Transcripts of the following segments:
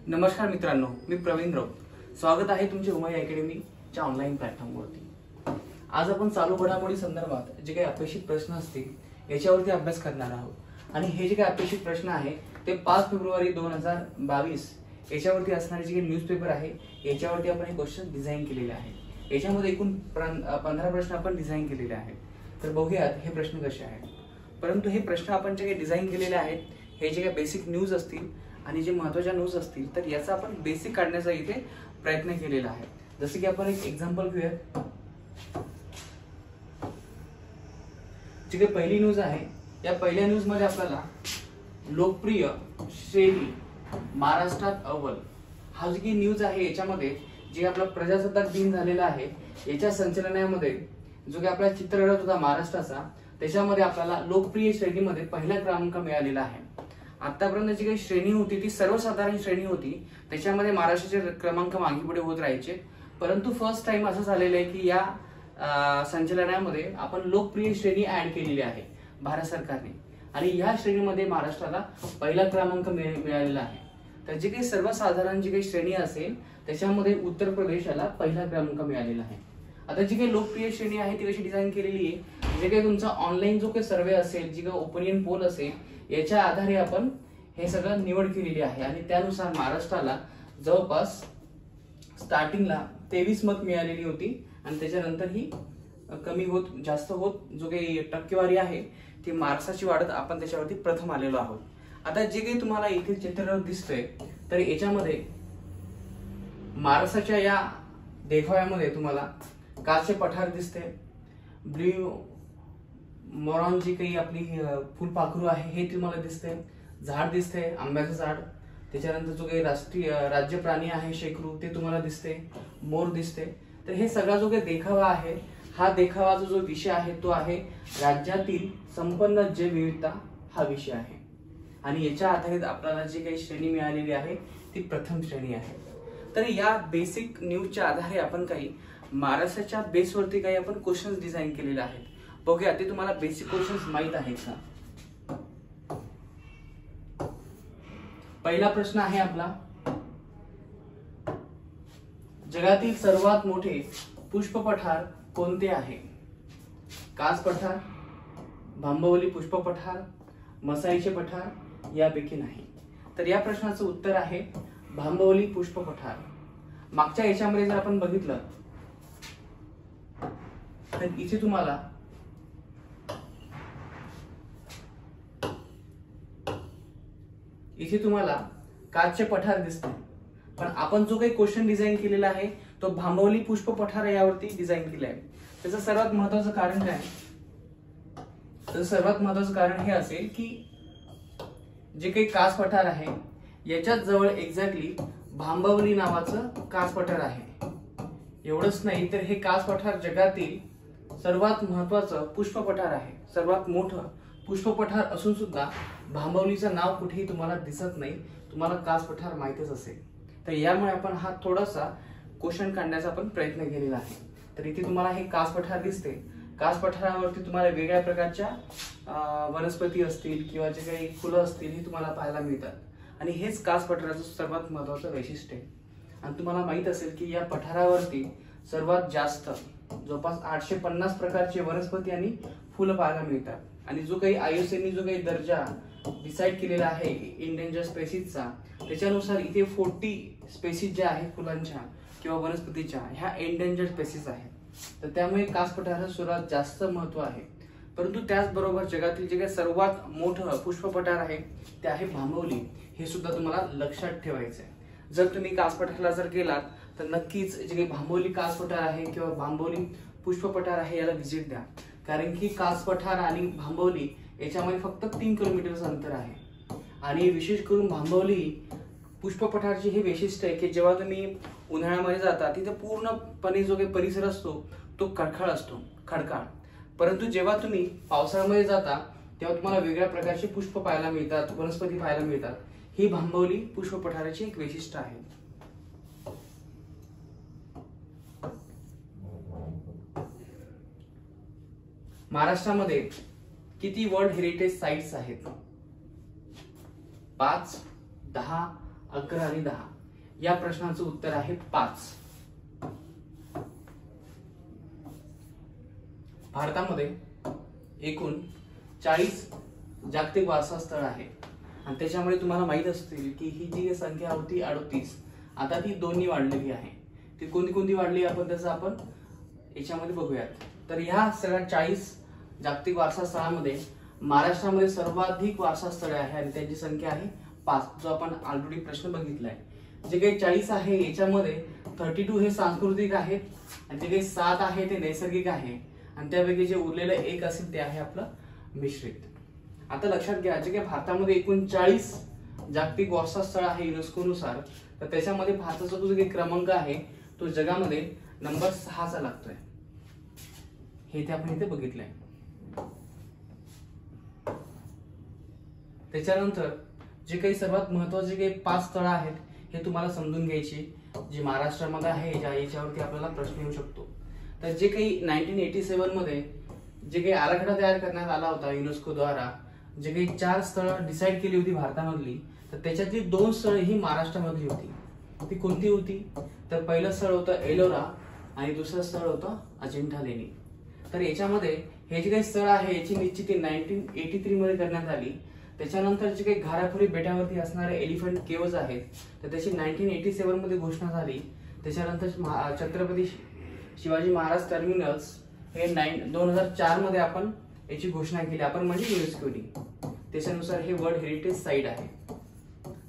नमस्कार मित्रांनो, मी प्रवीण राऊत। स्वागत आहे तुमचे उमाई अकॅडमीच्या ऑनलाईन प्लॅटफॉर्मवरती। आज आपण चालू घडामोडी संदर्भात जे काही अपेक्षित प्रश्न असतील याच्यावरती अभ्यास करणार आहोत। आणि हे जे काही अपेक्षित प्रश्न आहे ते 5 फेब्रुवारी 2022 याच्यावरती असणारे जे न्यूजपेपर आहे याच्यावरती आपण हे क्वेश्चन डिझाइन केलेले आहे। याच्यामध्ये एकूण 15 प्रश्न आपण डिझाइन केलेले आहेत। तर बघूयात हे प्रश्न कसे आहेत। परंतु हे प्रश्न आपण जे काही डिझाइन केलेले आहेत हे जे काही बेसिक न्यूज असतील आणि जे महत्त्वाच्या न्यूज असतील तर याचा आपण बेसिक काढण्याचा इथे प्रयत्न केलेला आहे। जसे की आपण एक एक्झाम्पल घेऊया। जी काही पहिली न्यूज आहे या पहिल्या न्यूज मध्ये आपल्याला लोकप्रिय श्रेणी महाराष्ट्रात अव्वल हा जी काही न्यूज आहे याच्यामध्ये जे आपला प्रजासत्ताक दिन झालेला आहे याच्या संचलनामध्ये जो काही आपला चित्ररथ होता महाराष्ट्राचा त्याच्यामध्ये आपल्याला लोकप्रिय श्रेणीमध्ये पहिला क्रमांक मिळालेला आहे। आतापर्यंत जी काही श्रेणी होती ती सर्वसाधारण श्रेणी होती, त्याच्यामध्ये महाराष्ट्राचे क्रमांक मागे पुढे होत राहायचे। परंतु फर्स्ट टाइम असं झालेलं आहे की या संचलनामध्ये आपण लोकप्रिय श्रेणी ऍड केलेली आहे भारत सरकारने आणि या श्रेणीमध्ये महाराष्ट्राला पहिला क्रमांक मिळालेला आहे। तर जी काही सर्वसाधारण जी काही श्रेणी असेल त्याच्यामध्ये उत्तर प्रदेशाला पहिला क्रमांक मिळालेला आहे। आता जी काही लोकप्रिय श्रेणी आहे ती कशी डिझाइन केलेली आहे, जे काही तुमचा ऑनलाईन जो काही सर्वे असेल, जी काही ओपिनियन पोल असेल याच्या आधारे आपण हे सगळं निवड केलेली आहे आणि त्यानुसार महाराष्ट्राला जवळपास स्टार्टिंगला 23 मत मिळालेली होती आणि त्याच्यानंतर ही कमी होत जास्त होत जो काही टक्केवारी आहे ती महाराष्ट्राची वाढत आपण त्याच्यावरती प्रथम आलेलो आहोत। आता जे काही तुम्हाला इथे चित्र दिसतंय तर याच्यामध्ये महाराष्ट्राच्या या देखाव्यामध्ये तुम्हाला काचे पठार दिसते, ब्ल्यू मोरॉन जी काही आपली फुलपाखरू आहे हे तुम्हाला दिसते, झाड दिसते आंब्याचं झाड, त्याच्यानंतर जो काही राष्ट्रीय राज्य प्राणी आहे शेकरू ते तुम्हाला दिसते, मोर दिसते। तर हे सगळा जो काही देखावा आहे हा देखावाचा जो विषय आहे तो आहे राज्यातील संपन्न जैव विविधता हा विषय आहे आणि याच्या आधारित आपल्याला जी काही श्रेणी मिळालेली आहे ती प्रथम श्रेणी आहे। तर या बेसिक न्यूजच्या आधारे आपण काही महाराष्ट्राच्या बेसवरती काही आपण क्वेश्चन्स डिझाइन केलेले आहेत। बघूया ते तुम्हाला बेसिक क्वेश्चन्स माहित आहेत का। पहिला प्रश्न आहे आपला, जगातील सर्वात मोठे पुष्प पठार कोणते आहे? कास पठार, भांबवली पुष्प पठार, मसाईचे पठार यापैकी नाही। तर या प्रश्नाचं उत्तर आहे भांबवली पुष्प पठार। मागच्या याच्यामध्ये जर आपण बघितलं तर इथे तुम्हाला काचचे पठार दिसते, पण आपण जो काही क्वेश्चन डिझाइन केलेला आहे तो भांबवली पुष्प पठार यावरती डिझाइन केला आहे। त्याचं सर्वात महत्त्वाचं कारण काय? तर सर्वात महत्त्वाचं कारण हे असेल की जे काही कास पठार आहे याच्याच जवळ एक्झॅक्टली भांबवली नावाचं कास पठार आहे। एवढंच नाही तर हे कास पठार जगातील सर्वात महत्त्वाचं पुष्प पठार आहे, सर्वात मोठं पुष्प पठार असून सुद्धा भांबवलीचं नाव कुठेही तुम्हाला दिसत नाही। तुम्हाला कास पठार माहितच असेल, तर यामुळे आपण हा थोडासा क्वेश्चन काढण्याचा आपण प्रयत्न केलेला आहे। तर इथे तुम्हाला हे कास पठार दिसते, कास पठारावरती तुम्हाला वेगळ्या प्रकारच्या वनस्पती असतील किंवा जे काही फुलं असतील हे तुम्हाला पाहायला मिळतात आणि हेच कास पठाराचं सर्वात महत्त्वाचं वैशिष्ट्य आहे। आणि तुम्हाला माहित असेल की या पठारावरती सर्वात जास्त जवळपास 850 प्रकारचे वनस्पती आणि फुलं पाहायला मिळतात आणि जो काही IUCN जो काही दर्जा डिसाइड केलेला आहे इंडेंजर स्पेसीजचा त्याच्यानुसार इथे 40 स्पेसीज ज्या आहेत फुलांच्या किंवा वनस्पतीच्या ह्या एंडेंजर स्पेसीज आहेत। तर त्यामुळे कास पठाराला सर्वात जास्त महत्त्व आहे। परंतु त्याचबरोबर जगातील जे काही सर्वात मोठं पुष्प पठार आहे ते आहे भांबवली, हे सुद्धा तुम्हाला लक्षात ठेवायचं आहे। जर तुम्ही कास पठाराला जर गेलात तर नक्कीच जे काही भांबवली कास पठार आहे किंवा भांबवली पुष्प पठार आहे याला व्हिजिट द्या, कारण की कास पठार आणि भांबवली याच्यामध्ये फक्त 3 किलोमीटरचं अंतर आहे। आणि विशेष करून भांबवली पुष्प पठारची हे वैशिष्ट्य आहे की जेव्हा तुम्ही उन्हाळ्यामध्ये जाता तिथे पूर्णपणे जो काही परिसर असतो तो खडकाळ असतो, परंतु जेव्हा तुम्ही पावसाळ्यामध्ये जाता तेव्हा तुम्हाला वेगळ्या प्रकारचे पुष्प पाहायला मिळतात, वनस्पती पाहायला मिळतात। ही भांबवली पुष्प पठाराची एक वैशिष्ट्य आहे। महाराष्ट्रामध्ये किती वर्ल्ड हेरिटेज साइट्स आहेत? 5, 10, 11 आणि 10. या प्रश्नाचं उत्तर आहे 5. भारतामध्ये एकूण 40 जागतिक वारसा स्थळ आहेत आणि त्याच्यामध्ये तुम्हाला माहित असतील की ही जी संख्या होती 38, आता ती 2 वाढलेली आहे. ती कोणती कोणती वाढली आपण त्याचं आपण याच्यामध्ये बघूयात. तर ह्या सगळ्या 40 जागतिक वारसा स्थळांमध्ये महाराष्ट्रामध्ये सर्वाधिक वारसा स्थळे आहे आणि त्यांची संख्या आहे 5, जो आपण ऑलरेडी प्रश्न बघितलाय. जे काही 40 आहे याच्यामध्ये 32 हे सांस्कृतिक आहेत आणि जे काही 7 आहे ते नैसर्गिक आहे आणि त्यापैकी जे उरलेलं 1 असेल ते आहे आपलं मिश्रित. आता लक्षात घ्या, जे काही भारतामध्ये एकूण 40 जागतिक वारसा स्थळ आहे युनेस्को नुसार, तर त्याच्यामध्ये भारताचा जो काही क्रमांक आहे तो जगामध्ये नंबर 6चा लागतोय. हे ते आपण इथे बघितलंय. त्याच्यानंतर जे काही सर्वात महत्वाचे काही 5 स्थळं आहेत हे तुम्हाला समजून घ्यायची, जी महाराष्ट्रामध्ये आहे, याच्यावरती आपल्याला प्रश्न येऊ शकतो. तर जे काही 1987 मध्ये जे काही आराखडा तयार करण्यात आला होता युनेस्को द्वारा, जे काही 4 स्थळं डिसाईड केली होती भारतामधली, तर त्याच्यातली 2 स्थळं ही महाराष्ट्रामधली होती. ती कोणती होती? तर पहिलं स्थळ होतं एलोरा आणि दुसरं स्थळ होतं अजिंठा लेणी. तर याच्यामध्ये हे जे काही स्थळ आहे याची निश्चिती 1983 मध्ये करण्यात आली. त्याच्यानंतर जे काही घारापुरी बेटावरती असणारे एलिफंट केव्ज आहेत तर त्याची 1987 मध्ये घोषणा झाली. त्याच्यानंतर छत्रपती शिवाजी महाराज टर्मिनल्स हे 2004 मध्ये आपण याची घोषणा केली, आपण म्हणजे युनेस्कोनी. त्याच्यानुसार हे वर्ल्ड हेरिटेज साईट आहे.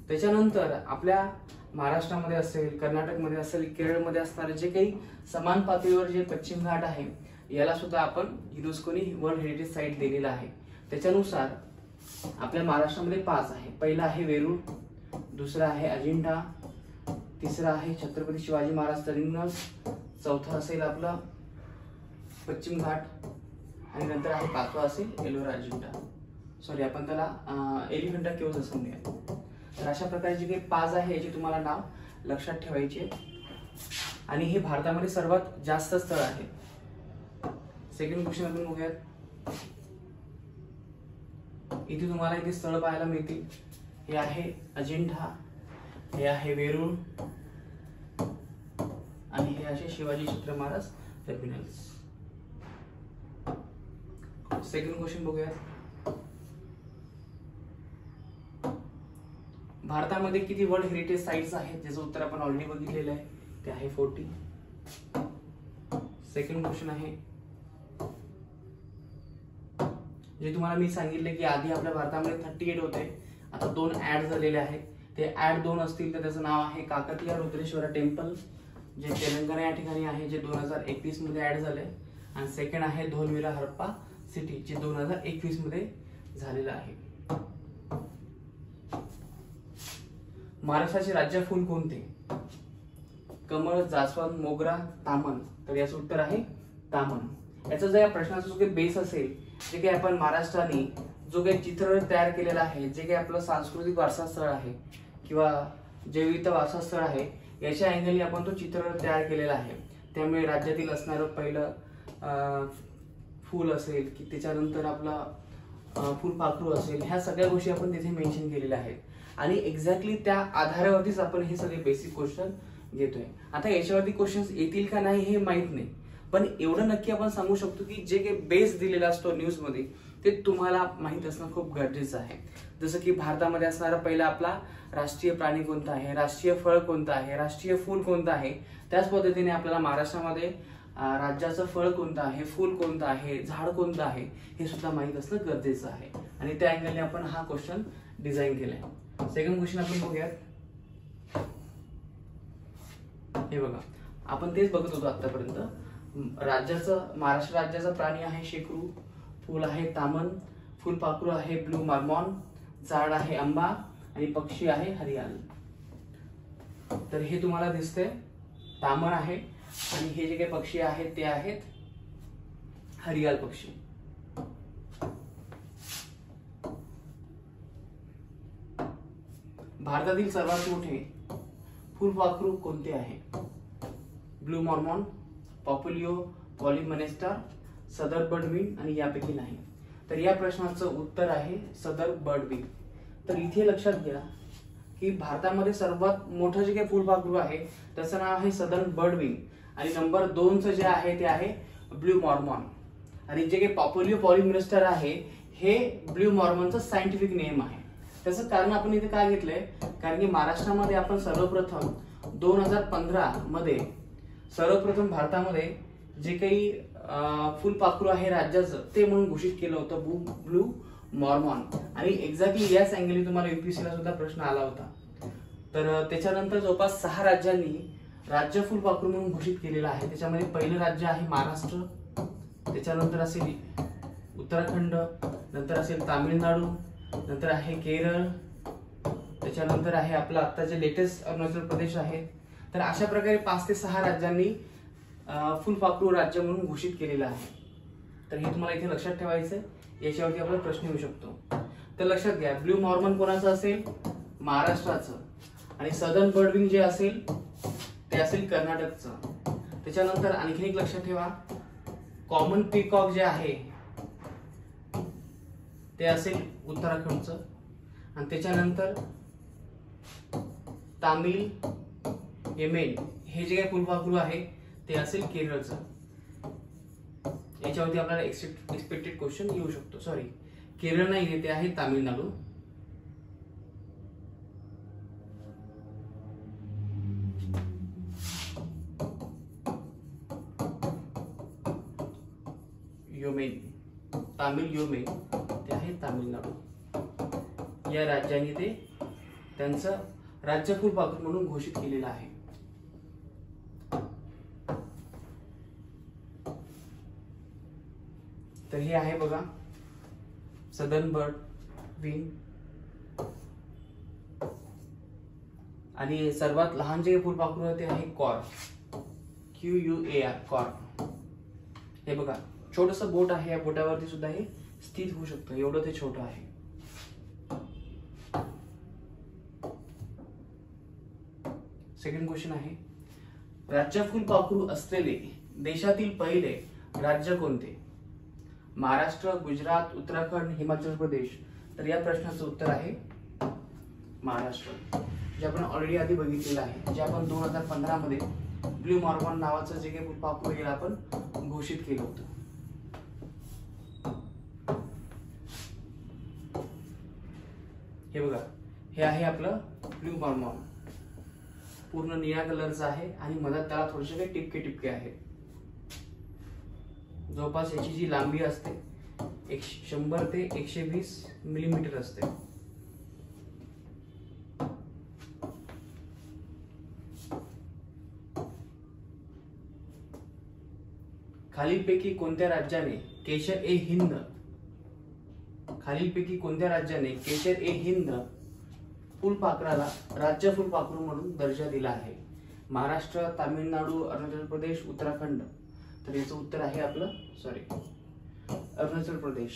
त्याच्यानंतर आपल्या महाराष्ट्रामध्ये असेल, कर्नाटकमध्ये असेल, केरळमध्ये असणारे जे काही समान पातळीवर जे पश्चिम घाट आहे याला सुद्धा आपण युनेस्कोनी वर्ल्ड हेरिटेज साईट दिलेला आहे. त्याच्यानुसार आपल्या महाराष्ट्रामध्ये 5 आहे. पहिला आहे वेरूळ, दुसरा आहे अजिंठा, तिसरा आहे छत्रपती शिवाजी महाराज टर्मिनस, चौथा असेल आपला पश्चिम घाट आणि नंतर आहे 5वा असेल एलोरा अजिंठा. सॉरी, आपण त्याला एलिफंटा केव्ज असं म्हणूया. तर अशा प्रकारे जे काही 5 आहे याची तुम्हाला नाव लक्षात ठेवायचे आणि हे भारतामध्ये सर्वात जास्त स्थळ आहे. सेकंड क्वेश्चन आपण बघूयात. इथे तुम्हाला इथे स्थळ पाहायला मिळतील. हे आहे अजिंठा, हे आहे वेरूळ आणि हे असे Shivaji Chhatrapati Maharaj terminals. Second question बघूयात. भारतामध्ये किती वर्ल्ड हेरिटेज साइट्स आहेत ज्याचं उत्तर आपण ऑलरेडी बघितलेलं आहे, ते आहे 40. सेकंड क्वेश्चन आहे, जे तुम्हाला मी सांगितले की आधी आपल्या भारतामध्ये 38 होते, आता 2 ऍड झालेले आहेत. ते ऍड 2 असतील तर त्याचं नाव आहे काकतीया रुद्रेश्वरा टेम्पल, जे तेलंगणा या ठिकाणी आहे, जे 2021 मध्ये ऍड झाले. आणि सेकंड आहे धोलविरा हरप्पा सिटी, जे 2021 मध्ये झालेलं आहे. महाराष्ट्राचे राज्य फुल कोणते? कमळ, जास्वंद, मोगरा, तामन. तर याचं उत्तर आहे तामन. याचा जर या प्रश्नाचा जो काही बेस असेल, जे काही आपण महाराष्ट्राने जो काही चित्ररथ तयार केलेला आहे, जे काही आपलं सांस्कृतिक वारसा स्थळ आहे किंवा जैविक वारसा स्थळ आहे, याच्या अँगलने आपण तो चित्ररथ तयार केलेला आहे. त्यामुळे राज्यातील असणारं पहिलं फूल असेल की त्याच्यानंतर आपला फुलपाखरू असेल, ह्या सगळ्या गोष्टी आपण तिथे मेन्शन केलेल्या आहेत आणि एक्झॅक्टली त्या आधारावरतीच आपण हे सगळे बेसिक क्वेश्चन घेतोय. आता याच्यावरती क्वेश्चन्स येतील का नाही हे माहित नाही, पण एवढं नक्की आपण सांगू शकतो की जे काही बेस दिलेला असतो न्यूज मध्ये ते तुम्हाला माहित असणं खूप गरजेचं आहे. जसं की भारतामध्ये असणारा पहिला आपला राष्ट्रीय प्राणी कोणता आहे, राष्ट्रीय फळ कोणतं आहे, राष्ट्रीय फूल कोणतं आहे, त्याच पद्धतीने आपल्याला महाराष्ट्रामध्ये राज्याचं फळ कोणतं आहे, फूल कोणतं आहे, झाड कोणतं आहे हे सुद्धा माहित असणं गरजेचं आहे आणि त्या अँगलने आपण हा क्वेश्चन डिझाईन केलाय. सेकंड क्वेश्चन आपण बघूयात. हे बघा, आपण तेच बघत होतो आतापर्यंत. महाराष्ट्र राज्याचा प्राणी आहे शेकरू, फूल आहे तामन, फुलपाखरू आहे ब्लू मार्मॉन, झाड आहे आंबा आणि पक्षी आहे हरियाल. तर हे तुम्हाला दिसतंय तामन आहे आणि हे जे काही पक्षी आहेत ते आहेत हरियाल पक्षी. भारतातील सर्वात मोठे फुलपाखरू कोणते आहे? ब्लू मॉर्मॉन, पॉप्युलियो पॉलिमनेस्टर, सदर बर्डविंग आणि यापैकी नाही. तर या प्रश्नाचं उत्तर आहे सदर बर्डविंग. तर इथे लक्षात घ्या की भारतामध्ये सर्वात मोठं जे काही फुलपाखरू आहे त्याचं नाव आहे सदर्न बर्डविंग, आणि नंबर 2चं जे आहे ते आहे ब्ल्यू मॉर्मॉन, आणि जे काही पॉप्युलियो पॉलिमिस्टर आहे हे ब्ल्यू मॉर्मॉनचं सायंटिफिक नेम आहे. त्याचं कारण आपण इथे काय घेतलंय, कारण की महाराष्ट्रामध्ये आपण सर्वप्रथम 2015 मध्ये सर्वप्रथम भारतामध्ये जे काही फुलपाखरू आहे राज्याचं ते म्हणून घोषित केलं होतं ब्लू मॉर्मॉन, आणि एक्झॅक्टली याच अँगली तुम्हाला युपीएससीला सुद्धा प्रश्न आला होता. तर त्याच्यानंतर जवळपास 6 राज्यांनी राज्य फुलपाखरू म्हणून घोषित केलेलं आहे. त्याच्यामध्ये पहिलं राज्य आहे महाराष्ट्र, त्याच्यानंतर असेल उत्तराखंड, नंतर असेल तामिळनाडू, नंतर आहे केरळ, त्याच्यानंतर आहे आपलं आता जे लेटेस्ट अरुणाचल प्रदेश आहे. तर अशा प्रकारे 5 ते 6 राज्यांनी फुलपाखरू राज्य म्हणून घोषित केलेलं आहे. तर हे तुम्हाला इथे लक्षात ठेवायचं आहे, याच्यावरती आपला प्रश्न येऊ शकतो. तर लक्षात घ्या, ब्ल्यू मॉर्मॉन कोणाचं असेल, महाराष्ट्राचं, आणि सदर्न बर्डविंग जे असेल ते असेल कर्नाटकचं. त्याच्यानंतर आणखीन एक लक्षात ठेवा, कॉमन पीकॉक जे आहे ते असेल उत्तराखंडचं, आणि त्याच्यानंतर तामिळ येमेन हे जे काही फुलपाखरू आहे ते असेल केरळचं. याच्यावरती आपल्याला एक्सपेक्टेड क्वेश्चन येऊ शकतो. सॉरी, केरळ नाही, ते आहे तामिळनाडू. योमेन, तामिळ योमेन ते आहे तामिळनाडू. या राज्यांनी ते त्यांचं राज्य फुलपाखरू म्हणून घोषित केलेलं आहे. तर हे आहे बघा सदर्न बर्ड विंग, आणि सर्वात लहान जे फुलपाखरू आहे ते आहे कॉर्न, QUAR कॉर्न. हे बघा छोटस बोट आहे, या बोटावरती सुद्धा हे स्थित होऊ शकतं, एवढं ते छोटं आहे. सेकंड क्वेश्चन आहे, राज्य फुलपाखरू असलेले देशातील पहिले राज्य कोणते? महाराष्ट्र, गुजरात, उत्तराखंड, हिमाचल प्रदेश. तर या प्रश्नाचं उत्तर आहे महाराष्ट्र, जे आपण ऑलरेडी आधी बघितलेलं आहे, जे आपण 2015 मध्ये ब्ल्यू मॉर्मॉन नावाचं जे काही फुलपाखरू आहे आपण घोषित केलं होतं. हे बघा, हे आहे आपलं ब्ल्यू मॉर्मॉन, पूर्ण निळ्या कलरचं आहे, आणि मधात त्याला थोडेसे काही टिपके टिपके आहेत. जवळपास याची जी लांबी असते 100 ते 120 मिलीमीटर असते. खालीलपैकी कोणत्या राज्याने केशर ए हिंद फुलपाखराला राज्य फुलपाखरू म्हणून दर्जा दिला आहे? महाराष्ट्र, तामिळनाडू, अरुणाचल प्रदेश, उत्तराखंड. तर याचं उत्तर आहे आपलं अरुणाचल प्रदेश.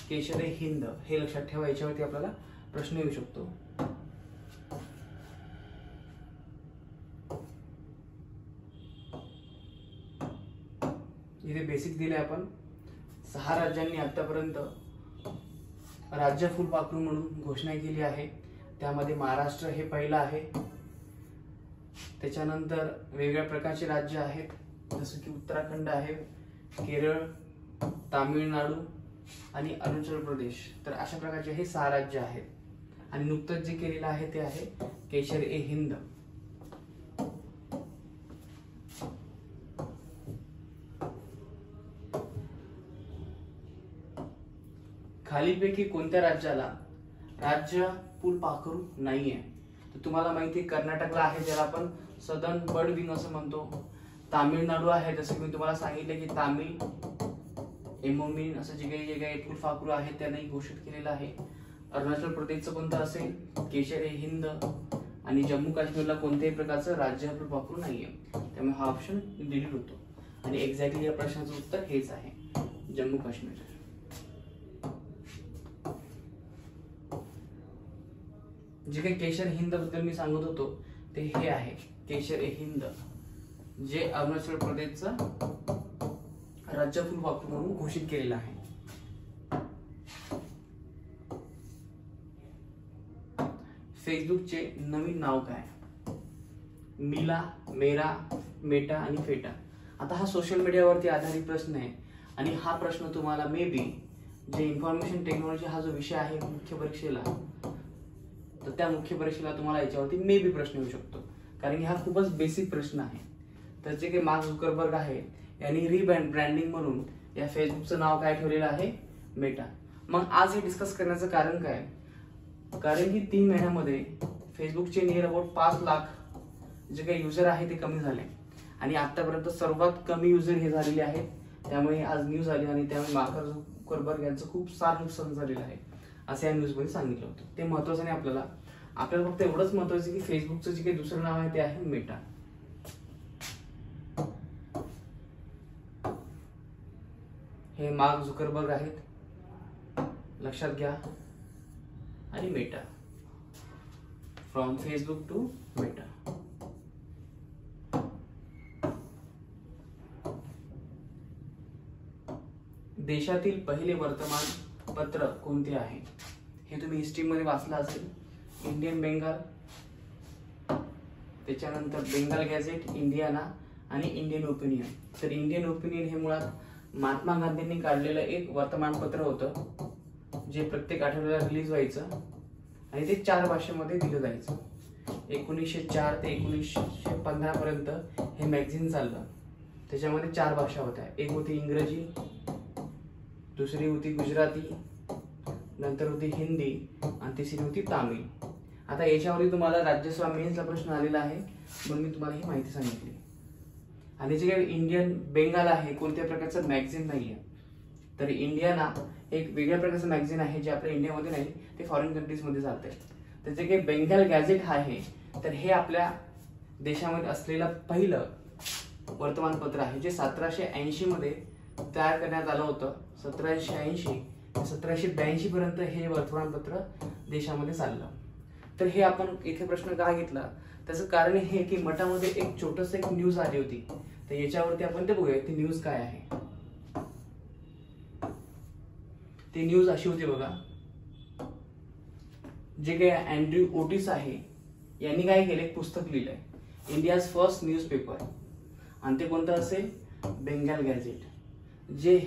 केशर ए हिंद हे लक्षात ठेवा, याच्यावरती आपल्याला प्रश्न येऊ शकतो. इथे बेसिक दिले आपण. 6 राज्यांनी आतापर्यंत राज्य फुलपाखरू म्हणून घोषणा केली आहे. त्यामध्ये महाराष्ट्र हे पहिलं आहे. त्याच्यानंतर वेगवेगळ्या प्रकारचे राज्य आहेत, जसं की उत्तराखंड आहे, केरळ, तामिळनाडू आणि अरुणाचल प्रदेश. तर अशा प्रकारचे हे 6 राज्य आहेत. आणि नुकतंच जे केलेलं आहे ते आहे केशर ए हिंद. खालीलपैकी कोणत्या राज्याला राज्य फुलपाखरू नाहीये? तर तुम्हाला माहिती आहे कर्नाटकला आहे, ज्याला आपण सदर्न बर्डविंग असं म्हणतो. तामिळनाडू आहे, जसं की मी तुम्हाला सांगितलं की तामिळ एमोमिन असं जे काही फुलपाखरू आहेत त्यांनाही घोषित केलेलं आहे. अरुणाचल प्रदेशचं कोणतं असेल केशर ए हिंद, आणि जम्मू काश्मीरला कोणत्याही प्रकारचं राज्य फुलपाखरू नाहीये. त्यामुळे हा ऑप्शन डिलीट होतो, आणि एक्झॅक्टली या प्रश्नाचं उत्तर हेच आहे, जम्मू काश्मीर. जे काही केशर हिंद बद्दल मी सांगत होतो ते हे आहे केशर ए हिंद, जे अरुणाचल प्रदेशचं राज्य फुलपाखरू म्हणून घोषित केलेलं आहे. फेसबुकचे नवीन नाव काय? मिला, मेरा, मेटा आणि फेटा. आता हा सोशल मीडियावरती आधारित प्रश्न आहे आणि हा प्रश्न तुम्हाला may B J information technology हा जो विषय आहे मुख्य परीक्षेला, तर त्या मुख्य परीक्षेला तुम्हाला याच्यावरती मे बी प्रश्न येऊ शकतो, कारण की हा खूपच बेसिक प्रश्न आहे. तर जे काही मार्क झुकरबर्ग आहे यांनी रिब्रँडिंग म्हणून या फेसबुकचं नाव काय ठेवलेलं आहे? मेटा. मग आज हे डिस्कस करण्याचं कारण काय? कारण की 3 महिन्यामध्ये फेसबुकचे नियर अबाउट 5 लाख जे काही युजर आहे ते कमी झाले आणि आतापर्यंत सर्वात कमी युजर हे झालेले आहेत. त्यामुळे आज न्यूज आली आणि त्यामुळे मार्क झुकरबर्ग यांचं खूप सारं नुकसान झालेलं आहे असं या न्यूजमध्ये सांगितलं होतं. ते महत्त्वाचं नाही आपल्याला फक्त एवढंच महत्त्वाचं की फेसबुकचं जे काही दुसरं नाव आहे ते आहे मेटा. हे मार्क झुकरबर्ग आहेत, लक्षात घ्या. आणि Meta, from Facebook to Meta. देशातील पहिले वर्तमानपत्र कोणते आहे? हे तुम्ही हिस्ट्रीमध्ये वाचलं असेल. इंडियन बेंगाल, त्याच्यानंतर बेंगाल गॅझेट, इंडियाना आणि इंडियन ओपिनियन. तर इंडियन ओपिनियन हे मुळात महात्मा गांधींनी काढलेलं एक वर्तमानपत्र होतं जे प्रत्येक आठवड्याला रिलीज व्हायचं आणि ते 4 भाषेमध्ये दिलं जायचं. 1904 ते 1915 पर्यंत हे मॅगझिन चाललं. त्याच्यामध्ये 4 भाषा होत्या. एक होती इंग्रजी, दुसरी होती गुजराती, नंतर होती हिंदी आणि तिसरी होती तामिळ. आता याच्यावरती तुम्हाला राज्यसभा मेन्सला प्रश्न आलेला आहे म्हणून मी तुम्हाला ही माहिती सांगितली. आणि जे काही इंडियन बेंगाल आहे कोणत्या प्रकारचं मॅगझिन नाहीये. तर इंडियाना एक वेगळ्या प्रकारचं मॅगझिन आहे जे आपल्या इंडियामध्ये नाही, ते फॉरेन कंट्रीजमध्ये जाते. तर जे काही बेंगाल गॅझेट आहे तर हे आपल्या देशामध्ये असलेलं पहिलं वर्तमानपत्र आहे जे 1780 मध्ये तयार करण्यात आलं होतं. 1780 ते 1782 पर्यंत हे वर्तमानपत्र देशामध्ये चाललं. तर हे आपण इथे प्रश्न का घेतला त्याचं कारण हे की मठामध्ये एक छोटस एक न्यूज आली होती. तर याच्यावरती आपण ते बघूया ती न्यूज काय आहे. ती न्यूज अशी होती बघा. जे काही अँड्र्यू ओटिस आहे यांनी काय केलं, एक पुस्तक लिहिलंय, इंडियाज फर्स्ट न्यूजपेपर. आणि ते कोणतं असेल? बेंगाल गॅझेट. जे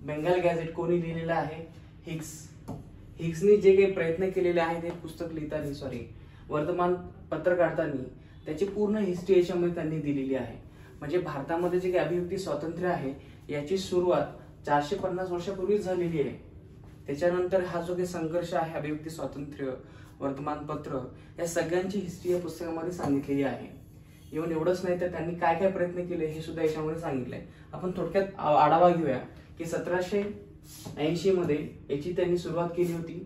बेंगाल गॅझेट कोणी लिहिलेलं आहे? हिग्सनी जे काही प्रयत्न केलेले आहे ते पुस्तक लिहिताना वर्तमान पत्र काढताना त्याची पूर्ण हिस्ट्री याच्यामध्ये त्यांनी दिलेली आहे. म्हणजे भारतामध्ये जे काही अभिव्यक्ती स्वातंत्र्य आहे याची सुरुवात 450 वर्षापूर्वीच झालेली आहे. त्याच्यानंतर हा जो काही संघर्ष आहे अभिव्यक्ती स्वातंत्र्य, वर्तमानपत्र, या सगळ्यांची हिस्ट्री या पुस्तकामध्ये सांगितलेली आहे. इव्हन एवढंच नाही तर त्यांनी काय काय प्रयत्न केले हे सुद्धा याच्यामध्ये सांगितलंय. आपण थोडक्यात आढावा घेऊया की 1780 मध्ये याची त्यांनी सुरुवात केली होती.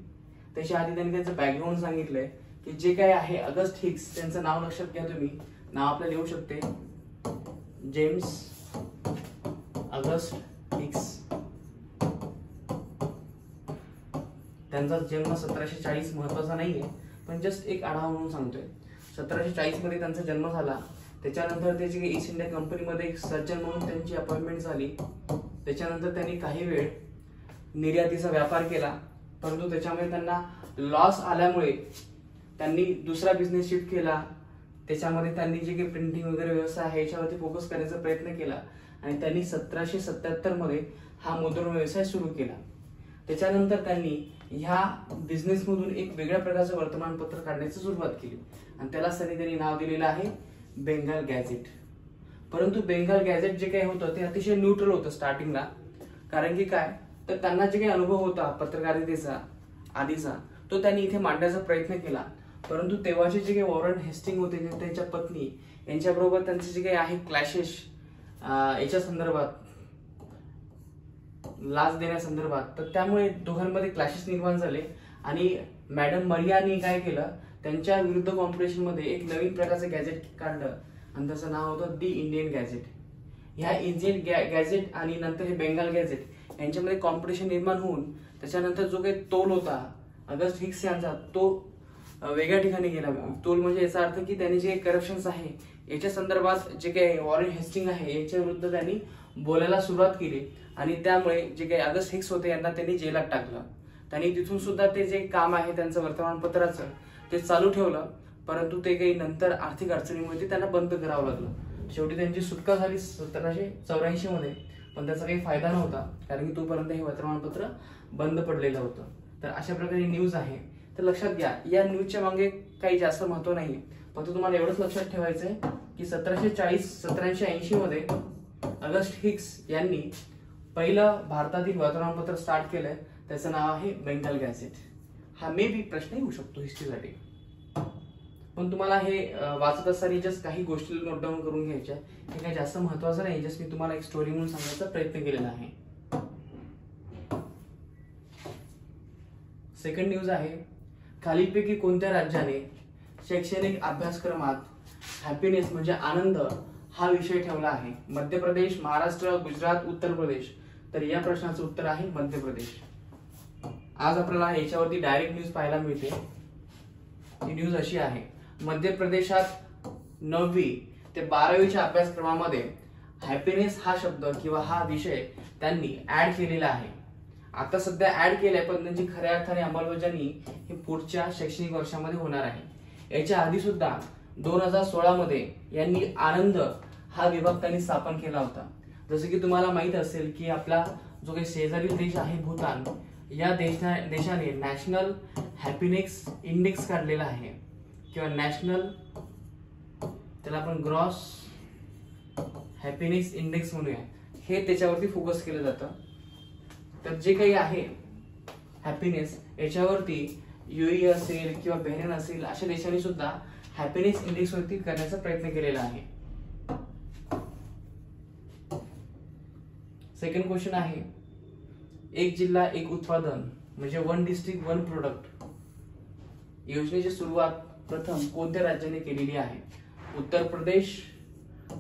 त्याच्या आधी त्यांनी त्यांचं बॅकग्राऊंड सांगितलंय की जे काय आहे ऑगस्ट हिग्स, त्यांचं नाव लक्षात घ्या तुम्ही, नाव आपल्याला येऊ शकते जेम्स ऑगस्ट हिग्स. त्यांचा जन्म 1740 महत्वाचा नाहीये पण जस्ट एक आढावा म्हणून सांगतोय. 1740 मध्ये त्यांचा जन्म झाला. त्याच्यानंतर ते जे ईस्ट इंडिया कंपनीमध्ये एक सर्जन म्हणून त्यांची अपॉइंटमेंट झाली. त्याच्यानंतर त्यांनी काही वेळ निर्यातीचा व्यापार केला परंतु त्याच्यामध्ये त्यांना लॉस आल्यामुळे त्यांनी दुसरा बिझनेस शिफ्ट केला. त्याच्यामध्ये त्यांनी जे काही प्रिंटिंग वगैरे व्यवसाय आहे याच्यावरती फोकस करण्याचा प्रयत्न केला आणि त्यांनी 1777 मध्ये हा मुद्रण व्यवसाय सुरू केला. त्याच्यानंतर त्यांनी ह्या बिझनेस मधून एक वेगळ्या प्रकारचं वर्तमानपत्र काढण्याची सुरुवात केली आणि त्याला त्यांनी नाव दिलेलं आहे बेंगाल गॅझेट. परंतु बेंगाल गॅझेट जे काही होतं ते अतिशय न्यूट्रल होतं स्टार्टिंगला. कारण की काय तर त्यांना जे काही अनुभव होता पत्रकारितेचा आधीचा तो त्यांनी इथे मांडण्याचा प्रयत्न केला. परंतु तेव्हाचे जे काही वॉरन हेस्टिंग होते त्यांच्या पत्नी यांच्याबरोबर त्यांचे जे काही आहे क्लॅशेस याच्या संदर्भात, लाच देण्यासंदर्भात, तर त्यामुळे दोघांमध्ये क्लॅशेस निर्माण झाले आणि मॅडम मरियानी काय केलं त्यांच्या विरुद्ध कॉम्पिटिशन मध्ये एक नवीन प्रकारचं गॅझेट काढलं आणि त्याचं नाव होतं दी इंडियन गॅझेट. ह्या इंडियन गॅझेट आणि नंतर हे बेंगाल गॅझेट यांच्यामध्ये कॉम्पिटिशन निर्माण होऊन त्याच्यानंतर जो काही तोल होता ऑगस्ट हिग्स यांचा तो वेगळ्या ठिकाणी गेला. तोल म्हणजे याचा अर्थ की त्यांनी जे करप्शन्स आहे याच्या संदर्भात जे काही वॉरन हेस्टिंग आहे याच्या विरुद्ध त्यांनी बोलायला सुरुवात केली आणि त्यामुळे जे काही ऑगस्ट हिग्स होते यांना त्यांनी जेलात टाकलं. त्यांनी तिथून सुद्धा ते जे काम आहे त्यांचं वर्तमानपत्राचं ते चालू ठेवलं, परंतु ते काही नंतर आर्थिक अडचणीमुळे त्यांना बंद करावं लागलं. शेवटी त्यांची सुटका झाली 1784 मध्ये, पण त्याचा काही फायदा नव्हता, कारण की तोपर्यंत हे वर्तमानपत्र बंद पडलेलं होतं. तर अशा प्रकारे न्यूज आहे. तर लक्षात घ्या, या न्यूजच्या मागे काही जास्त महत्व नाही, फक्त तुम्हाला एवढंच लक्षात ठेवायचंय की 1780 मध्ये ऑगस्ट हिक्स यांनी पहिलं भारतातील वर्तमानपत्र स्टार्ट केलंय. त्याचं नाव आहे बेंगाल गॅझेट. हा मे बी प्रश्न येऊ शकतो हिस्ट्रीसाठी, पण तुम्हाला हे वाचत असताना जस्ट काही गोष्टी नोट डाऊन करून घ्यायच्या. हे काही जास्त महत्वाचं नाही, जस्ट मी तुम्हाला एक स्टोरी म्हणून सांगण्याचा प्रयत्न केलेला आहे. सेकंड न्यूज आहे, खालीलपैकी कोणत्या राज्याने शैक्षणिक अभ्यासक्रमात हॅपीनेस म्हणजे आनंद हा विषय ठेवला आहे? मध्य प्रदेश, महाराष्ट्र, गुजरात, उत्तर प्रदेश. तर या प्रश्नाचं उत्तर आहे मध्य प्रदेश. आज आपल्याला याच्यावरती डायरेक्ट न्यूज पाहायला मिळते. ही न्यूज अशी आहे, मध्य प्रदेशात 9वी ते 12वीच्या अभ्यासक्रमामध्ये हॅपीनेस हा शब्द किंवा हा विषय त्यांनी ऍड केलेला आहे. आता सध्या ऍड केलाय, पण त्यांची खऱ्या अर्थाने अंमलबजावणी ही पुढच्या शैक्षणिक वर्षामध्ये होणार आहे. याच्या आधी सुद्धा 2016 मध्ये यांनी आनंद हा विभाग त्यांनी स्थापन केला होता. जसं की तुम्हाला माहित असेल की आपला जो काही शेजारील देश आहे भूतान, या देशाने नॅशनल हॅपीनेस इंडेक्स काढलेला आहे, किंवा नॅशनल, त्याला आपण ग्रॉस हॅपीनेस इंडेक्स म्हणूया. हे त्याच्यावरती फोकस केलं जातं. तर जे काही आहे हॅपीनेस, याच्यावरती युएई असेल किंवा बहरीन असेल अशा देशांनी सुद्धा हॅपीनेस इंडेक्स वरती करण्याचा प्रयत्न केलेला आहे. सेकंड क्वेश्चन आहे, एक जिल्हा एक उत्पादन म्हणजे वन डिस्ट्रिक्ट वन प्रोडक्ट योजनेची सुरुवात प्रथम कोणत्या राज्याने केलेली आहे? उत्तर प्रदेश,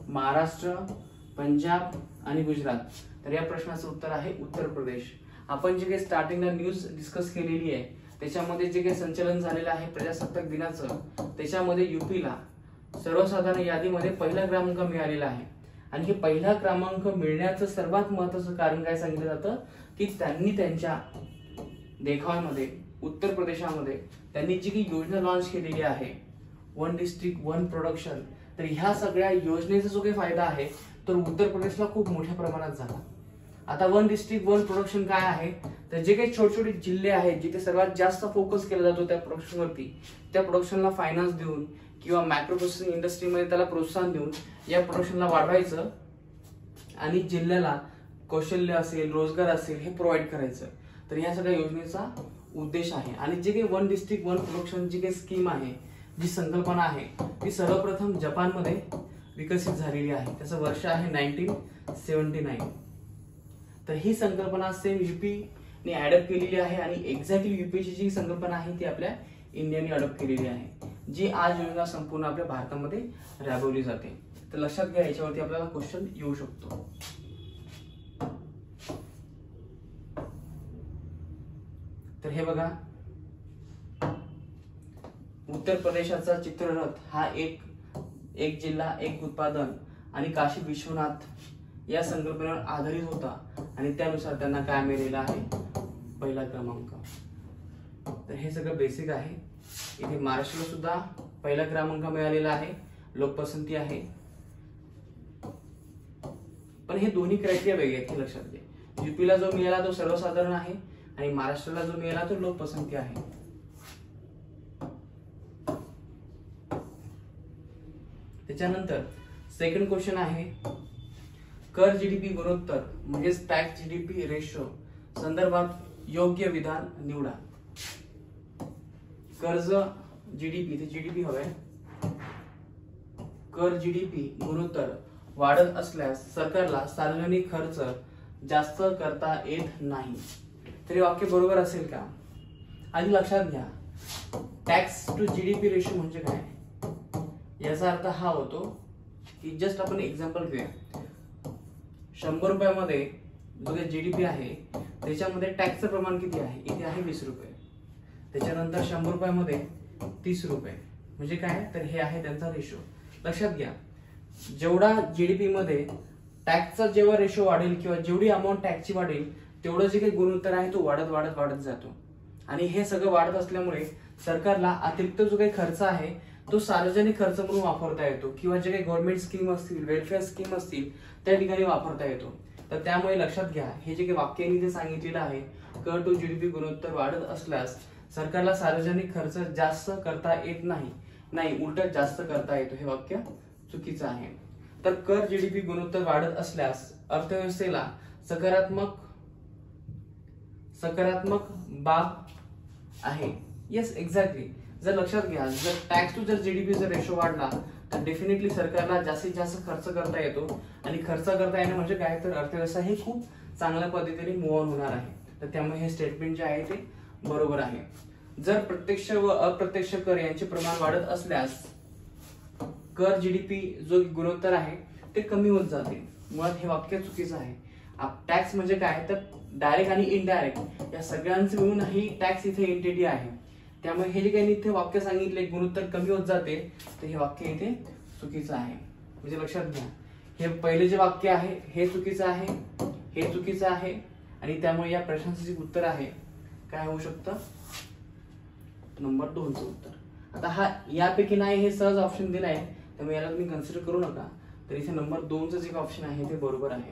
महाराष्ट्र, पंजाब आणि गुजरात. तर या प्रश्नाचं उत्तर आहे उत्तर प्रदेश. आपण जे काही स्टार्टिंगला न्यूज डिस्कस केलेली आहे त्याच्यामध्ये जे काही संचलन झालेलं आहे प्रजासत्ताक दिनाचं, त्याच्यामध्ये युपीला सर्वसाधारण यादीमध्ये पहिला क्रमांक मिळालेला आहे. आणि हे पहिला क्रमांक मिळण्याचं सर्वात महत्त्वाचं कारण काय सांगितलं जातं की त्यांनी त्यांच्या देखाव्यामध्ये उत्तर प्रदेशामध्ये त्यांनी जी काही योजना लॉन्च केलेली आहे वन डिस्ट्रिक्ट वन प्रोडक्शन, तर ह्या सगळ्या योजनेचा जो काही फायदा आहे तर उत्तर प्रदेशला खूप मोठ्या प्रमाणात झाला. आता वन डिस्ट्रिक्ट वन प्रोडक्शन काय आहे, तर जे काही छोटे छोटे जिल्हे आहेत जिथे सर्वात जास्त फोकस केला जातो त्या प्रोडक्शनवरती, त्या प्रोडक्शनला फायनान्स देऊन किंवा मायक्रो प्रोसेसिंग इंडस्ट्रीमध्ये त्याला प्रोत्साहन देऊन या प्रोडक्शनला वाढवायचं आणि जिल्ह्याला कौशल्य असेल, रोजगार असेल हे प्रोव्हाइड करायचं. तर ह्या सगळ्या योजनेचा उद्देश आहे. आणि जे काही वन डिस्ट्रिक्ट वन प्रोडक्शन जी काही स्कीम आहे, जी संकल्पना आहे, ती सर्वप्रथम जपानमध्ये विकसित झालेली आहे. त्याचं वर्ष आहे 1979. तर ही संकल्पना सेम युपी ने अडॉप्ट केलेली आहे आणि एक्झॅक्टली युपीची जी संकल्पना आहे ती आपल्या इंडियाने अडॉप्ट केलेली आहे, जी आज योजना संपूर्ण आपल्या भारतामध्ये राबवली जाते. तर लक्षात घ्या, याच्यावरती आपल्याला क्वेश्चन येऊ शकतो. तर हे बघा, उत्तर प्रदेशाचा चित्ररथ हा एक जिल्हा एक उत्पादन आणि काशी विश्वनाथ या संकल्पनेवर आधारित होता आणि त्यानुसार त्यांना काय मिळालेला आहे? पहिला क्रमांक. तर हे सगळं बेसिक आहे. इथे महाराष्ट्राला सुद्धा पहिला क्रमांक मिळालेला आहे, लोकपसंती आहे. पण हे दोन्ही क्रायटेरिया वेगळे आहेत, हे लक्षात घ्या. युपीला जो मिळाला तो सर्वसाधारण आहे आणि महाराष्ट्राला जो मिळाला तो लोकपसंती आहे. त्याच्यानंतर सेकंड क्वेश्चन आहे, कर जीडीपी गुणोत्तर म्हणजे टॅक्स जीडीपी रेशो संदर्भात योग्य विधान निवडा. कर्ज जीडीपी, ते जीडीपी हवे, कर जीडीपी गुणोत्तर वाढत असल्यास सरकारला सार्वजनिक खर्च जास्त करता येत नाही. तरी वाक्य बरोबर असेल का? आधी लक्षात घ्या, टॅक्स टू जीडीपी रेशो म्हणजे काय? याचा अर्थ हा होतो की जस्ट आपण एक्झाम्पल घेऊया. 100 रुपयामध्ये जो काही जीडीपी आहे त्याच्यामध्ये टॅक्सचं प्रमाण किती आहे? इथे आहे 20 रुपये. त्याच्यानंतर 100 रुपयामध्ये 30 रुपये म्हणजे काय? तर हे आहे त्यांचा रेशो. लक्षात घ्या, जेवढा जीडीपी मध्ये टॅक्सचा जेव्हा रेशो वाढेल किंवा जेवढी अमाऊंट टॅक्सची वाढेल तेवढं जे काही गुणोत्तर आहे तो वाढत वाढत वाढत जातो. आणि हे सगळं वाढत असल्यामुळे सरकारला अतिरिक्त जो काही खर्च आहे तो सार्वजनिक खर्च म्हणून वापरता येतो किंवा जे काही गव्हर्नमेंट स्कीम असतील, वेलफेअर स्कीम असतील त्या ठिकाणी वापरता येतो. तर त्यामुळे लक्षात घ्या, हे जे काही वाक्य मी ते सांगितलेलं आहे, कर टू जीडीपी गुणोत्तर वाढत असल्यास सरकारला सार्वजनिक खर्च जास्त करता येत नाही, उलट जास्त करता येतो, हे वाक्य चुकीचं आहे. तर कर जीडीपी गुणोत्तर वाढत असल्यास अर्थव्यवस्थेला सकारात्मक बाब आहे. Yes, exactly. जर लक्षात घ्या, जर टॅक्स टू जर जीडीपी जर रेशो वाढला तर डेफिनेटली सरकारला जास्तीत जास्त खर्च करता येतो, आणि खर्च करता येणं म्हणजे काय, तर अर्थव्यवस्था ही खूप चांगल्या पद्धतीने मूव्ह ऑन होणार आहे. तर त्यामुळे हे स्टेटमेंट जे आहे ते बरोबर आहे. जर प्रत्यक्ष व अप्रत्यक्ष कर यांचे प्रमाण वाढत असल्यास कर जीडीपी जो गुणोत्तर आहे ते कमी होत जाते. मुळात हे वाक्य चुकीचं आहे. टॅक्स म्हणजे काय, तर डायरेक्ट आणि इनडायरेक्ट या सगळ्यांचं मिळून ही टॅक्स इथे एंटिटी आहे. त्यामुळे हे जे काही इथे वाक्य सांगितले गुणोत्तर कमी होत जाते, तर हे वाक्य इथे चुकीचं आहे. म्हणजे लक्षात घ्या, हे पहिले जे वाक्य आहे हे चुकीचं आहे, हे चुकीचं आहे, आणि त्यामुळे या प्रश्नाचं जे उत्तर आहे काय होऊ शकतं, नंबर 2 चं उत्तर. आता हा यापैकी नाही, हे सहज ऑप्शन दिलाय, त्यामुळे याला तुम्ही कन्सिडर करू नका. तर इथे नंबर 2 चं जे ऑप्शन आहे ते बरोबर आहे.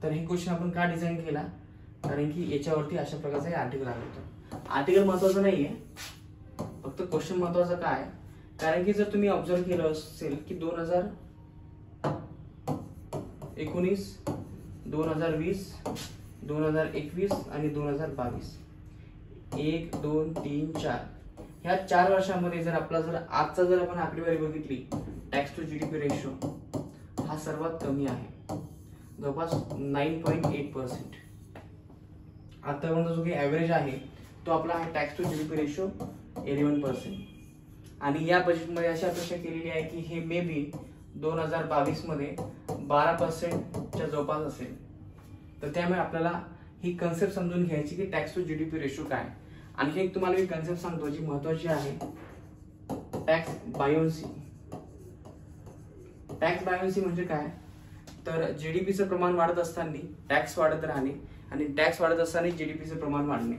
तर हे क्वेश्चन आपण का डिझाईन केला, कारण की याच्यावरती अशा प्रकारचं आर्टिकल आलं होतं. आर्टिकल महत्वाचं नाहीये, फक्त क्वेश्चन महत्वाचा काय, कारण की जर तुम्ही ऑब्झर्व केलं असेल की 2019, 2020, 2021 आणि 2022 1, 2, 3, 4 ह्या 4 वर्षांमध्ये जर आजचा जर आपण आकडेवारी बघितली, टॅक्स टू जीडीपी रेशो हा सर्वात कमी आहे, जवळपास 9.8%. आतापर्यंत जो काही ऍव्हरेज आहे तो आपला आहे टॅक्स टू जीडीपी रेशो 11%. आणि या बजेटमध्ये अशी अपेक्षा केलेली आहे की हे मे बी 2022 मध्ये 12%च्या जवळपास असेल. तर त्यामुळे आपल्याला ही कन्सेप्ट समजून घ्यायची की टॅक्स टू जीडीपी रेशो काय. आणखी एक तुम्हाला मी कन्सेप्ट सांगतो जी महत्वाची आहे, टॅक्स बायोन्सी. टॅक्स बायोन्सी म्हणजे काय, तर जीडीपीचं प्रमाण वाढत असताना टॅक्स वाढत राहणे, आणि टॅक्स वाढत असताना जीडीपीचं प्रमाण वाढणे.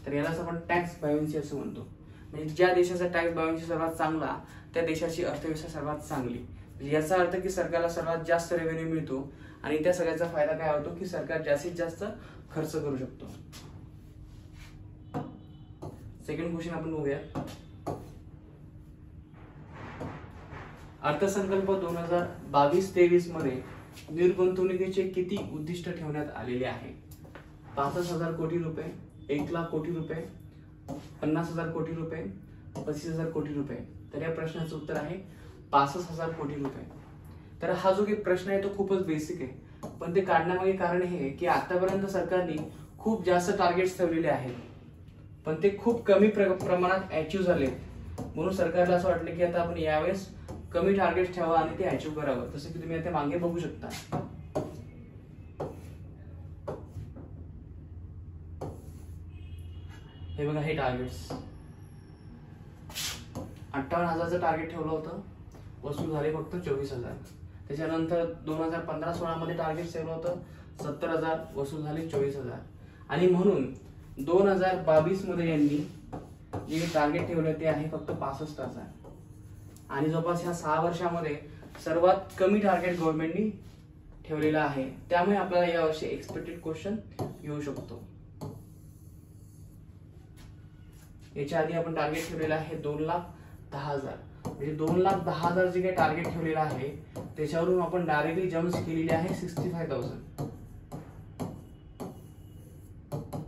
तर यालाच आपण टॅक्स बायोन्सी असं म्हणतो. म्हणजे ज्या देशाचा टॅक्स बायोन्सी सर्वात चांगला त्या देशाची अर्थव्यवस्था सर्वात चांगली. म्हणजे याचा अर्थ की सरकारला सर्वात जास्त रेव्हेन्यू मिळतो, आणि त्या सगळ्याचा फायदा काय होतो की सरकार जास्तीत जास्त खर्च करू शकतो. सेकंड क्वेश्चन आपण बघूया. अर्थसंकल्प 2022-23 मध्ये निर्गुंतवणुकीचे किती उद्दिष्ट ठेवण्यात आलेले आहे? 65,000 कोटी रुपये, 1,00,000 कोटी रुपये, 50,000 कोटी रुपये, 25,000 कोटी रुपये. तर या प्रश्नाचं उत्तर आहे 65,000 कोटी रुपये. तर हा जो काही प्रश्न आहे तो खूपच बेसिक आहे, पण ते काढण्यामागे कारण हे आहे की आतापर्यंत सरकारने खूप जास्त टार्गेट्स ठेवलेले आहेत, पण ते खूप कमी प्रमाणात अचीव्ह झाले. म्हणून सरकारला असं वाटलं की आता आपण यावेळेस कमी टार्गेट ठेवा आणि ते अचीव्ह करावं. जसं की तुम्ही आता मागे बघू शकता, हे बघा, हे टार्गेट्स 58,000चं टार्गेट ठेवलं होतं, वसूल झाले फक्त 24,000. त्याच्यानंतर 2015-16 मध्ये टार्गेट ठेवलं होतं 70,000, वसूल झाले 24,000. आणि म्हणून 2022 मध्ये यांनी जे टार्गेट ठेवले ते आहे फक्त 65,000. आणि जवळपास ह्या 6 वर्षामध्ये सर्वात कमी टार्गेट गव्हर्नमेंटनी ठेवलेलं आहे. त्यामुळे आपल्याला यावर्षी एक्सपेक्टेड क्वेश्चन येऊ शकतो. याच्या आधी आपण टार्गेट ठेवलेलं आहे 2,10,000. म्हणजे 2,10,000 जे काही टार्गेट ठेवलेलं आहे त्याच्यावरून आपण डायरेक्टली जम्प केलेली आहे 65,000.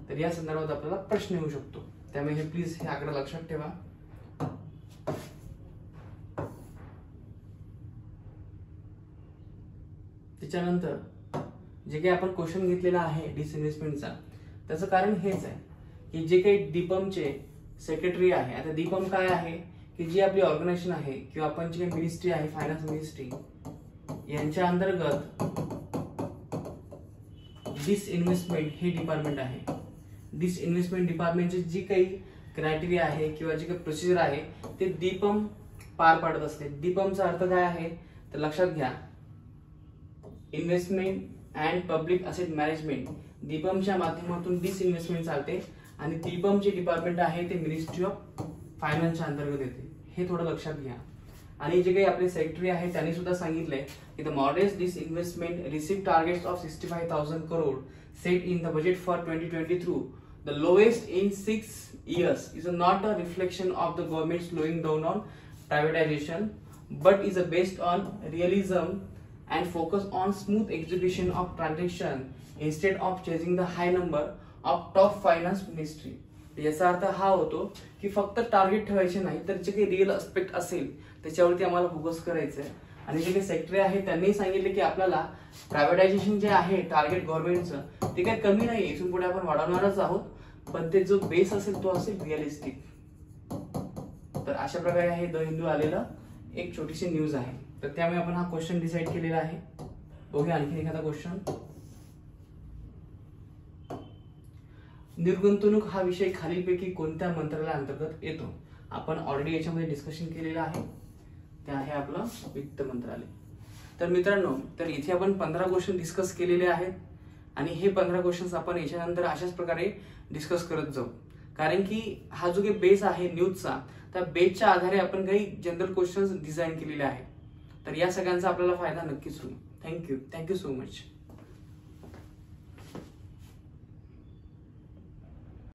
तर या संदर्भात आपल्याला प्रश्न येऊ शकतो. त्यामुळे हे प्लीज हे आकडा लक्षात ठेवा. त्याच्यानंतर जे काही आपण क्वेश्चन घेतलेला आहे डिसइन्व्हेस्टमेंटचा, त्याचं कारण हेच आहे की जे काही दीपमचे सेक्रेटरी आहे, आता दीपम काय आहे की जी आपली ऑर्गनायझेशन आहे किंवा आपण जी काही मिनिस्ट्री आहे, फायनान्स मिनिस्ट्री, यांच्या अंतर्गत डिसइन्व्हेस्टमेंट हे डिपार्टमेंट आहे. डिसइन्व्हेस्टमेंट डिपार्टमेंटची जी काही क्रायटेरिया आहे किंवा जी काही प्रोसिजर आहे ते दीपम पार पाडत असते. दीपमचा अर्थ काय आहे तर लक्षात घ्या, investment and public asset management दीपमच्या माध्यमातून डिसइन्व्हेस्टमेंट चालते आणि दीपमचे डिपार्टमेंट आहे ते मिनिस्ट्री ऑफ फायनान्सच्या अंतर्गत येते. हे थोडं लक्षात घ्या. आणि जे काही आपले सेक्रेटरी आहे त्यांनी सुद्धा सांगितलंय की the modest disinvestment receive targets of 65,000 crore set in the budget for 2020 through the lowest in 6 years is not a reflection of the government slowing down on privatization but is based on realism and focus on smooth execution of transaction instead of chasing the high number of top finance ministry. याचा अर्थ हा होतो की फक्त target ठेवायचे नाही तर जे काही रिअल अस्पेक्ट असेल त्याच्यावरती आम्हाला फोकस करायचं आहे. आणि जे काही सेक्रेटरी आहे त्यांनी सांगितले की आपल्याला प्रायव्हेटायझेशन जे आहे टार्गेट गव्हर्नमेंटचं ते काही कमी नाही, इथून पुढे आपण वाढवणारच आहोत, पण ते जो बेस असेल तो असेल रिअलिस्टिक. तर अशा प्रकारे आहे द हिंदू आलेलं एक छोटीशी न्यूज आहे. तर त्यामुळे आपण हा क्वेश्चन डिसाईड केलेला आहे. बघूया आणखी एखादा क्वेश्चन. निर्गुंतवणूक हा विषय खालीलपैकी कोणत्या मंत्रालयाअंतर्गत येतो? आपण ऑलरेडी याच्यामध्ये डिस्कशन केलेलं आहे. ते आहे आपलं वित्त मंत्रालय. तर मित्रांनो, तर इथे आपण 15 क्वेश्चन डिस्कस केलेले आहेत आणि हे 15 क्वेश्चन्स आपण याच्यानंतर अशाच प्रकारे डिस्कस करत जाऊ. कारण की हा जो काही बेस आहे न्यूजचा, त्या बेसच्या आधारे आपण काही जनरल क्वेश्चन्स डिझाईन केलेले आहेत. तर या सगळ्यांचा आपल्याला फायदा नक्कीच होईल. Thank you so much.